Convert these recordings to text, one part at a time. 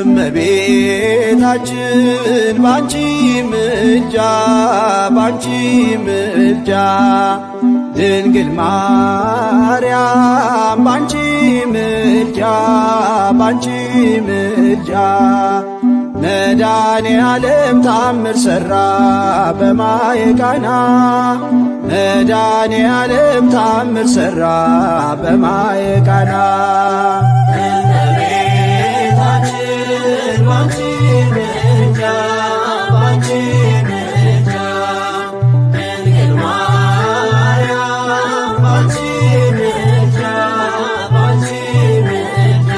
እመቤታችን ባንቺ ምልጃ ባንቺ ምልጃ ድንግል ማርያም ባንቺ ምልጃ ባንቺ ምልጃ መድኃኔ ዓለም ታምር ሠራ በማየ ቃና መድኃኔ ዓለም ታምር ሠራ በማየ ቃና እመቤታችን ባንቺ ምልጃ ባንቺ ምልጃ ድንግል ማርያም ባንቺ ምልጃ ባንቺ ምልጃ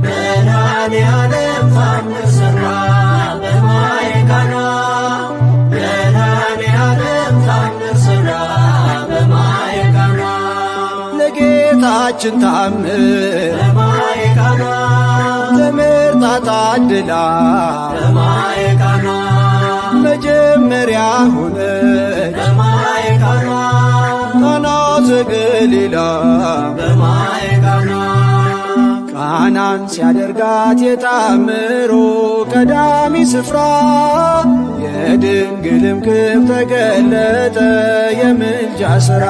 መድኃኔ ዓለም ታምር ሠራ በማየ ቃና መድኃኔ ዓለም ታምር ሠራ በማየ ቃና ለጌታችን ታምር በማየ ቃና ተመርጣ ታድላ በማየ ቃና መጀመሪያ ሆነች በማየ ቃና ቃና ዘገሊላ በማየ ቃና ቃናን ሲያደርጋት የታምሮ ቀዳሚ ስፍራ የድንግልም ክብር ተገለጠ የምልጃ ሥራ